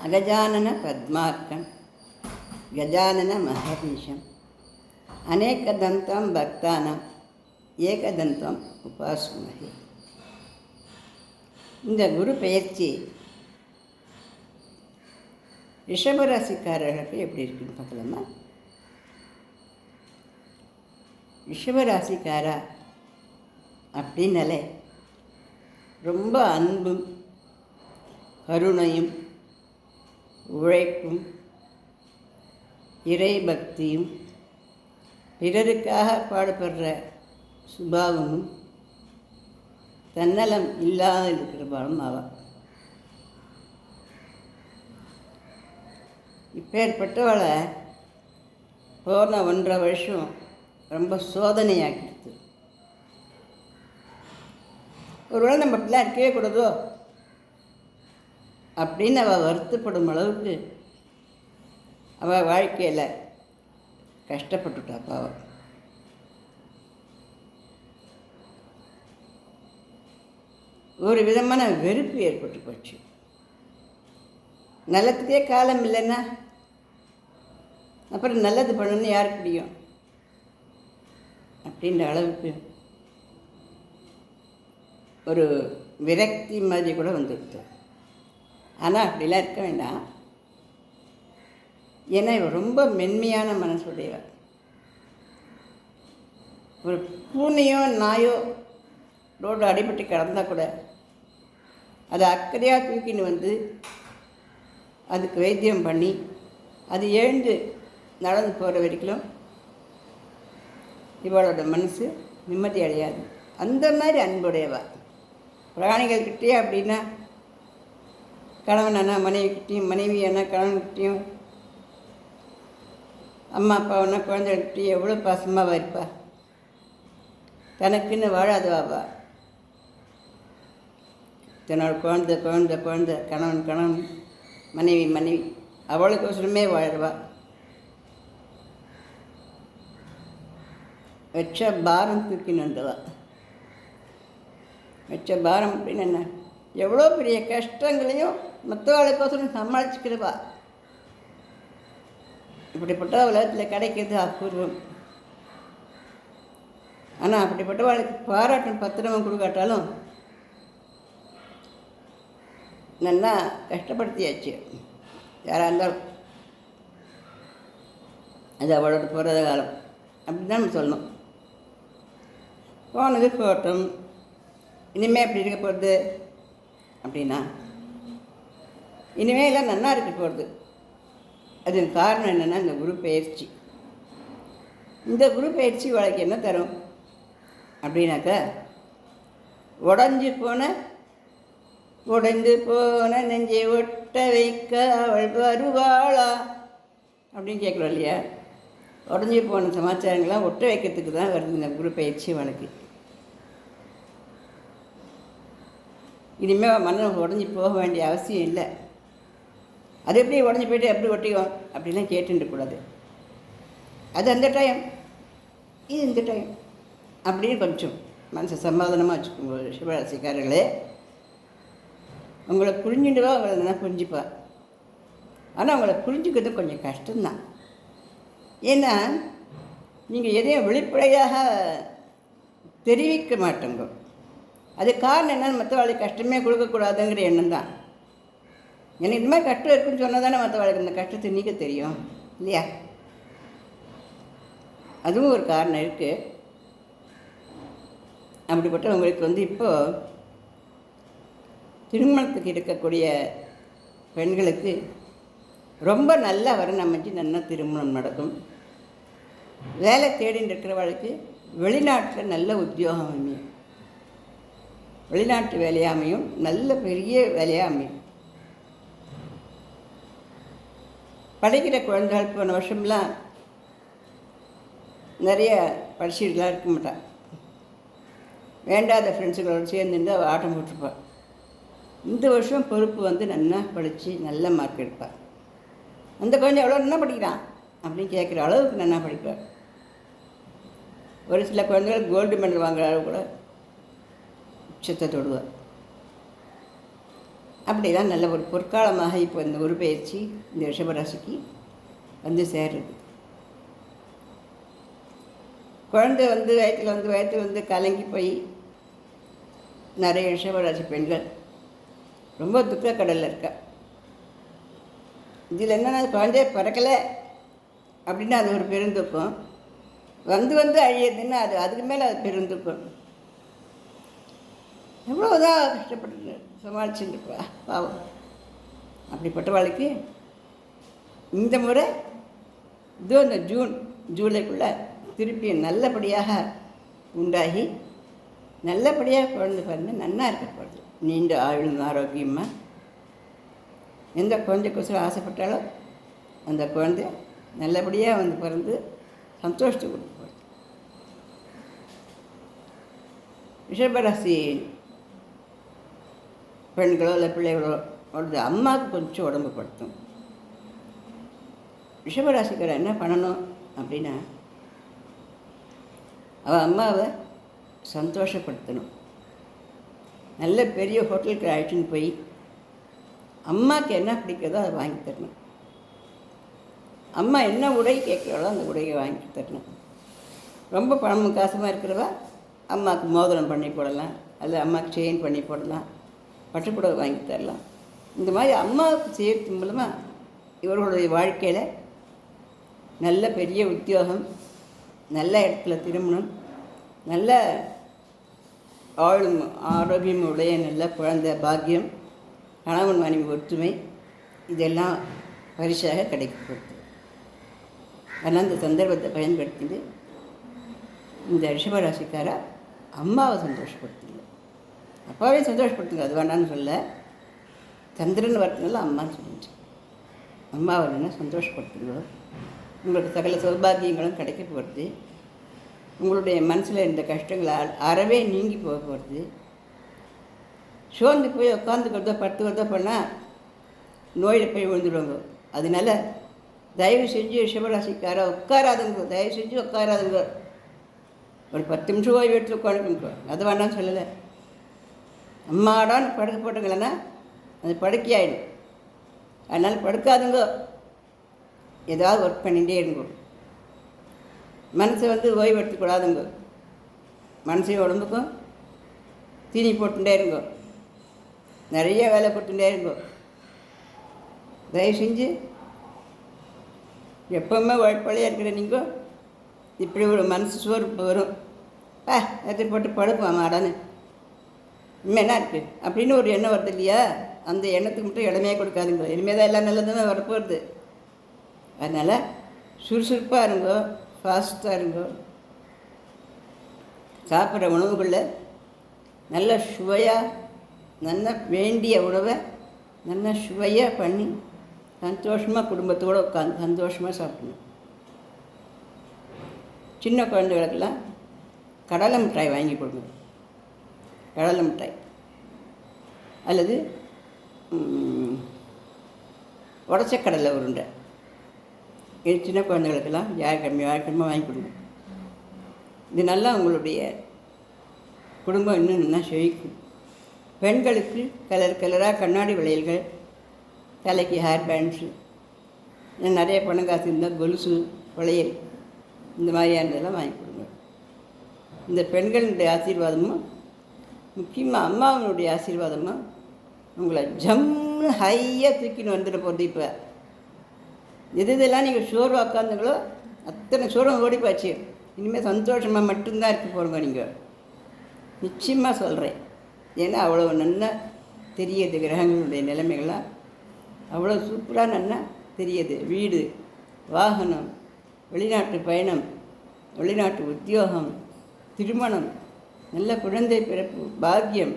அகஜானன பத்மார்க்கம் கஜானன மகர்நிஷம் அநேகதந்தம் பக்தானம் ஏகதந்தம் உபாஸ்மஹே. இந்த குரு பெயர்ச்சி ரிஷபராசிக்காரர்களுக்கு எப்படி இருக்குன்னு பார்க்கலாமா? ரிஷபராசிக்காரா அப்படின்னாலே ரொம்ப அன்பும் கருணையும் உழைப்பும் இறை பக்தியும் பிறருக்காக பாடுபடுற சுபாவமும் தன்னலம் இல்லாத இருக்கிறபாலும் ஆவார். இப்பேற்பட்டவளை போன 1.5 வருஷம் ரொம்ப சோதனையாக்கிடுது. ஒருவேளை நம்ம அப்படிலாம் இருக்கவே கூடாதோ அப்படின்னு அவள் வருத்தப்படும் அளவுக்கு அவள் வாழ்க்கையில் கஷ்டப்பட்டுட்டா பாவம். ஒரு விதமான வெறுப்பு ஏற்பட்டு போச்சு. நல்லத்துக்கே காலம் இல்லைன்னா அப்புறம் நல்லது பண்ணணும்னு யாருக்கு முடியும் அப்படின்ற அளவுக்கு ஒரு விரக்தி மாதிரி கூட வந்துடுது. ஆனால் அப்படிலாம் இருக்க வேண்டாம். ஏன்னா இவ ரொம்ப மென்மையான மனசுடையவர். ஒரு பூனையோ நாயோ ரோடு அடிபட்டு கிடந்தால் கூட அதை அக்கறையாக தூக்கின்னு வந்து அதுக்கு வைத்தியம் பண்ணி அது எழுந்து நடந்து போகிற வரைக்கும் இவளோட மனசு நிம்மதி அடையாது. அந்த மாதிரி அன்புடையவா. பிராணிகள்கிட்டே அப்படின்னா கணவன் அண்ணா மனைவிக்கிட்டேயும், மனைவி அண்ணா கணவன்கிட்டையும், அம்மா அப்பாவனா குழந்தைகிட்டையும் எவ்வளோ பாசமாக இருப்பா. தனக்குன்னு வாழாதவாவா. தன்னோட குழந்தை குழந்தை குழந்தை, கணவன் கணவன், மனைவி மனைவி, அவளுக்கோசரமே வாழவா. வச்ச பாரம் தூக்கின்னு வந்தவா. வச்ச பாரம் அப்படின்னு என்ன, எவ்வளோ பெரிய கஷ்டங்களையும் மற்றவளுக்கோசரம் சமாளிச்சுக்கிறவா. இப்படிப்பட்ட உலகத்தில் கிடைக்கிறது அபூர்வம். ஆனால் அப்படிப்பட்டவாளுக்கு பாராட்டும் பத்திரமும் கொடுக்காட்டாலும் நல்லா கஷ்டப்படுத்தியாச்சு. யாராக இருந்தாலும் அது அவளோட போகிறத காலம் அப்படின்னு தான் நம்ம சொல்லணும். போனது போட்டோம். இனிமேல் எப்படி இருக்க போகிறது அப்படின்னா, இனிமேல் எல்லாம் நல்லா இருக்க போகிறது. அதுக்கு காரணம் என்னென்னா இந்த குரு பயிற்சி. இந்த குரு பயிற்சி அவளுக்கு என்ன தரும் அப்படின்னாக்கா, உடைந்து போன நெஞ்சை ஒட்ட வைக்க அவள் வருவாளா அப்படின்னு கேட்குறோம் இல்லையா? உடஞ்சி போன சமாச்சாரங்கள்லாம் ஒட்ட வைக்கிறதுக்கு தான் வருது இந்த குரு பயிற்சி அவளுக்கு. இனிமேல் மனம் உடஞ்சி போக வேண்டிய அவசியம் இல்லை. அது எப்படி உடஞ்சி போய்ட்டு எப்படி ஒட்டிக்கும் அப்படிலாம் கேட்டுக்கூடாது. அது அந்த டைம், இது இந்த டைம் அப்படின்னு கொஞ்சம் மனசை சமாதானமாக வச்சுக்கோங்க. சிவராசிக்காரர்களே, உங்களை புரிஞ்சுடுவா, அவங்களை நல்லா புரிஞ்சுப்பா. ஆனால் அவங்கள புரிஞ்சுக்கிறது கொஞ்சம் கஷ்டம்தான். ஏன்னா நீங்கள் எதையும் வெளிப்படையாக தெரிவிக்க மாட்டோங்க. அது காரணம் என்னன்னு, மற்றவாளுக்கு கஷ்டமே கொடுக்கக்கூடாதுங்கிற எண்ணம் தான். எனக்கு இது மாதிரி கஷ்டம் இருக்குன்னு சொன்னால் தானே மற்றவாளுக்கு இந்த கஷ்டத்தை நீக்க தெரியும் இல்லையா? அதுவும் ஒரு காரணம் இருக்குது. அப்படிப்பட்டவங்களுக்கு இப்போது திருமணத்துக்கு இருக்கக்கூடிய பெண்களுக்கு ரொம்ப நல்லா வரன் அமைஞ்சு நல்லா திருமணம் நடக்கும். வேலை தேடின்னு இருக்கிறவளுக்கு வெளிநாட்டில் நல்ல உத்தியோகம் அமையும். வெளிநாட்டு வேலையாக அமையும். நல்ல பெரிய வேலையாக அமையும். படிக்கிற குழந்தைகள் போன வருஷம்லாம் நிறைய படிச்சுட்டுலாம் இருக்க மாட்டாள். வேண்டாத ஃப்ரெண்ட்ஸுகளோடு சேர்ந்துருந்து அவள் ஆட்டம் போட்டிருப்பாள். இந்த வருஷம் பொறுப்பு நல்லா படித்து நல்ல மார்க் எடுப்பாள். அந்த குழந்தை எவ்வளோ நல்லா படிக்கிறான் அப்படின்னு கேட்குற அளவுக்கு நல்லா படிப்பாள். ஒரு சில குழந்தைகள் கோல்டு மெடல் வாங்குற அளவு கூட உச்சத்தை தொடுவாள். அப்படிலாம் நல்ல ஒரு பொற்காலமாக இப்போ இந்த குரு பயிற்சி இந்த ரிஷபராசிக்கு வந்து சேருது. குழந்தை வந்து வயிற்றில் வந்து கலங்கி போய் நிறைய ரிஷபராசி பெண்கள் ரொம்ப துக்கக்கடலில் இருக்கா. இதில் என்னென்னா குழந்தைய பிறக்கலை அப்படின்னா அது ஒரு பெருந்துக்கம், வந்து அழியதுன்னா அதுக்கு மேலே அது பெருந்துக்கம். எவ்வளோதான் கஷ்டப்பட்டு சமாளிச்சுருப்பா பாவம். அப்படிப்பட்ட வாழ்க்கை இந்த முறை இந்த ஜூலைக்குள்ளே திருப்பி நல்லபடியாக உண்டாகி நல்லபடியாக குழந்தை பிறந்து நன்னா இருக்கப்படுது. நீண்ட ஆயுளும் ஆரோக்கியமாக எந்த குழந்தைக்கோசரம் ஆசைப்பட்டாலும் அந்த குழந்தை நல்லபடியாக வந்து பிறந்து சந்தோஷத்தை கொடுப்பாரு. ரிஷபராசி பெண்களோ இல்லை பிள்ளைகளோ அவரது அம்மாவுக்கு கொஞ்சம் உடம்பு படுத்தும். ரிஷபராசிக்காரர் என்ன பண்ணணும் அப்படின்னா அவள் அம்மாவை சந்தோஷப்படுத்தணும். நல்ல பெரிய ஹோட்டலுக்கு அழைச்சின்னு போய் அம்மாவுக்கு என்ன பிடிக்கிறதோ அதை வாங்கி தரணும். அம்மா என்ன உடை கேட்குறாளோ அந்த உடையை வாங்கி தரணும். ரொம்ப பணமும் காசுமாக இருக்கிறவ அம்மாவுக்கு மோதிரம் பண்ணி போடலாம், அல்லது அம்மாவுக்கு செயின் பண்ணி போடலாம், பட்டுப்புடவை வாங்கி தரலாம். இந்த மாதிரி அம்மாவுக்கு செய்கிறது மூலமாக இவர்களுடைய வாழ்க்கையில் நல்ல பெரிய உத்தியோகம், நல்ல இடத்துல திருமணம், நல்ல ஆளும் ஆரோக்கியம் உடைய நல்ல குழந்தை பாக்கியம், கணவன் மனைவி ஒற்றுமை, இதெல்லாம் பரிசாக கிடைக்கப்படுது. அதனால் இந்த சந்தர்ப்பத்தை பயன்படுத்திட்டு இந்த ரிஷபராசிக்கார அம்மாவை சந்தோஷப்படுத்துங்க, அப்பாவே சந்தோஷப்படுத்துங்க. அது வேண்டான்னு சொல்ல, சந்திரன் வரதுனால அம்மான்னு சொல்லிச்சு. அம்மாவை என்ன சந்தோஷப்படுத்துங்க, உங்களுக்கு சகல சௌபாகியங்களும் கிடைக்க போகிறது. உங்களுடைய மனசில் இருந்த கஷ்டங்கள் அறவே நீங்கி போக போகிறது. சோர்ந்து போய் உட்காந்துக்கிறதோ படுத்துக்கிறதோ பண்ணால் நோயில் போய் விழுந்துடுவாங்க. அதனால தயவு செஞ்சு ரிஷபராசிக்கார உட்காராதுங்க, தயவு செஞ்சு உட்காராதுங்க. ஒரு 10 நிமிஷம் ஓய்வு எடுத்து உட்காந்துக்குங்க, அது வேண்டாம்னு சொல்லலை. அம்மாடான்னு படுக்க போட்டுங்களேன்னா அது படுக்கையாயிடும். அதனால் படுக்காதுங்க, ஏதாவது ஒர்க் பண்ணிகிட்டே இருங்கோ. மனசை வந்து ஓய்வு எடுத்துக்கூடாதுங்க. மனசையும் உடம்புக்கும் தீனி போட்டுட்டே இருங்கோ, நிறைய வேலை போட்டுட்டே இருங்கோ. தயவு செஞ்சு எப்போவுமே உழைப்பாளியாக இருக்கிற நீங்கள் இப்படி ஒரு மனசு சோர்வு வரும், எடுத்து போட்டு படுப்போம் மாடான்னு இனிமேல் என்ன இருக்குது அப்படின்னு ஒரு எண்ணம் வருது இல்லையா? அந்த எண்ணத்துக்கு மட்டும் இடமே கொடுக்காதுங்க. இனிமேல் தான் எல்லாம் நல்லதுமே வரப்போகிறது. அதனால் சுறுசுறுப்பாக இருங்கோ, ஃபாஸ்ட்டாக இருங்கோ. சாப்பிட்ற உணவுகளில் நல்ல சுவையாக, நல்ல வேண்டிய உணவை நல்ல சுவையாக பண்ணி சந்தோஷமாக குடும்பத்தோடு உட்காந்து சந்தோஷமாக சாப்பிடணும். சின்ன குழந்தைகளுக்கெல்லாம் கடலை மிட்டாய் வாங்கி கொடுங்க, கடலை மிட்டாய் அல்லது உடச்ச கடலை உருண்டை. இது சின்ன குழந்தைகளுக்கெல்லாம் வியாழக்கிழமை வாங்கி கொடுங்க. இது நல்லா உங்களுடைய குடும்பம் இன்னும் நல்லா செழிக்கும். பெண்களுக்கு கலராக கண்ணாடி வளையல்கள், தலைக்கு ஹேர் பேண்ட்ஸு, நிறைய பணம் காசு இருந்தால் கொலுசு வளையல், இந்த மாதிரியானதெல்லாம் வாங்கி கொடுங்க. இந்த பெண்களுடைய ஆசீர்வாதமும் முக்கியமாக அம்மாவனுடைய ஆசீர்வாதமும் உங்களை ஜம்னு ஹையாக தூக்கின்னு வந்துட போகிறது. இப்போ இதெல்லாம் நீங்கள் சோர்வாக உட்காந்துங்களோ அத்தனை சோர்வம் ஓடிப்பாச்சு. இனிமேல் சந்தோஷமாக மட்டும்தான் இருக்க போகிறோங்க. நீங்கள் நிச்சயமாக சொல்கிறேன். ஏன்னா அவ்வளோ நல்லா தெரியுது, கிரகங்களுடைய நிலைமைகளாக அவ்வளோ சூப்பராக நல்லா தெரியுது. வீடு, வாகனம், வெளிநாட்டு பயணம், வெளிநாட்டு உத்தியோகம், திருமணம், நல்ல குழந்தை பிறப்பு, பாக்கியம்,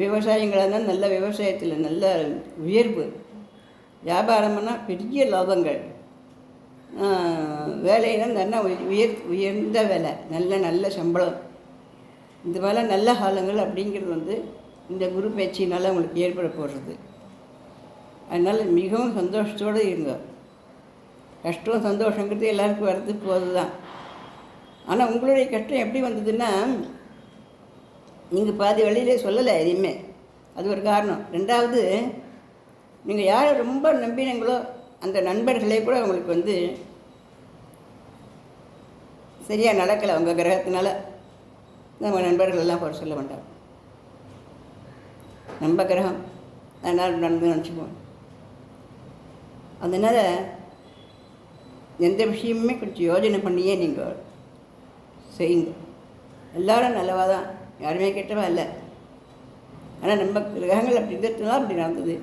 விவசாயங்களாக நல்ல விவசாயத்தில் நல்ல உயர்வு, வியாபாரம்னா பெரிய லாபங்கள், வேலைன்னா நல்லா உயர்ந்த வேலை, நல்ல சம்பளம், இந்த மாதிரி நல்ல காலங்கள் அப்படிங்கிறது வந்து இந்த குரு பயிற்சினால் உங்களுக்கு ஏற்பட போடுறது. அதனால் மிகவும் சந்தோஷத்தோடு இருங்க. கஷ்டம் சந்தோஷங்கிறது எல்லாருக்கும் வர்றது போது தான். ஆனால் உங்களுடைய கஷ்டம் எப்படி வந்ததுன்னா நீங்கள் பாதி வழியிலே சொல்லலை எதையுமே. அது ஒரு காரணம். ரெண்டாவது, நீங்கள் யாரை ரொம்ப நம்பினீங்களோ அந்த நண்பர்களே கூட உங்களுக்கு வந்து சரியாக நடக்கலை. உங்கள் கிரகத்தினால நம்ம நண்பர்கள் எல்லாம் குறை சொல்ல வேண்டாம். நம்ம கிரகம் அதனால் நடந்து நினச்சிக்குவோம். அதனால் எந்த விஷயமுமே கொஞ்சம் யோஜனை பண்ணியே நீங்கள் செய்யுங்க. எல்லோரும் நல்லவா தான், யாருமே கெட்டவா இல்லை. ஆனால் நம்ம கிரகங்கள் அப்படி இருந்ததுனால அப்படி நடந்தது.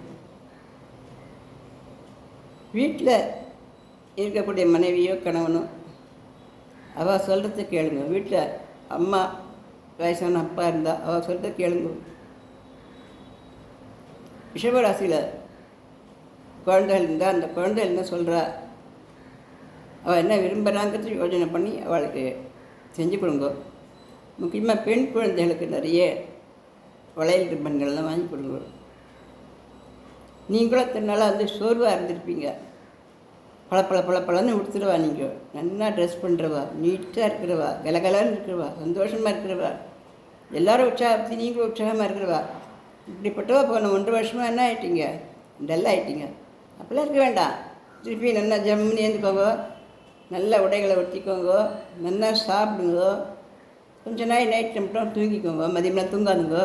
வீட்டில் இருக்கக்கூடிய மனைவியோ கணவனோ அவள் சொல்கிறத கேளுங்க. வீட்டில் அம்மா வயசான அப்பா இருந்தால் அவள் சொல்கிறத கேளுங்க. ரிஷபராசியில் குழந்தைகள் இருந்தால் அந்த குழந்தைகள் என்ன சொல்கிறா, அவள் என்ன விரும்புகிறாங்கிறது யோஜனை பண்ணி அவளுக்கு செஞ்சு கொடுங்க. முக்கியமாக பெண் குழந்தைகளுக்கு நிறைய வளையல் ரிப்பன்கள்லாம் வாங்கி கொடுங்க. நீங்களும் அத்தனால வந்து சோர்வாக இருந்திருப்பீங்க. பழப்பழன்னு உடுத்துருவா. நீங்கள் நல்லா ட்ரெஸ் பண்ணுறவா, நீட்டாக இருக்கிறவா, கலகலான்னு இருக்கிறவா, சந்தோஷமாக இருக்கிறவா, எல்லோரும் உற்சாகப்படுத்தி நீங்களும் உற்சாகமாக இருக்கிறவா. இப்படிப்பட்டவா போன 1.5 வருஷமாக என்ன ஆகிட்டீங்க, டல் ஆகிட்டீங்க. அப்படிலாம் இருக்க வேண்டாம். திருப்பி நல்லா ஜம்முன்னு ஏந்துக்கோங்க, நல்ல உடைகளை ஒட்டிக்கோங்க, நல்லா சாப்பிடுங்க. கொஞ்ச நாள் நைட் மட்டும் தூங்கிக்கோங்க, மதியம்லாம் தூங்காதுங்க.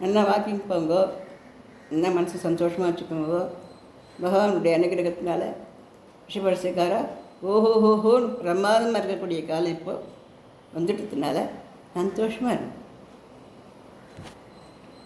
நல்லா வாக்கிங் போங்க, என்ன மனசு சந்தோஷமாக வச்சுக்கோங்க. பகவானுடைய அனுகிரகத்தினால ரிஷபராசிக்காரா ஓஹோஹோன்னு பிரமாதமாக இருக்கக்கூடிய காலம் இப்போது வந்துட்டதுனால சந்தோஷமாக இருக்கும்.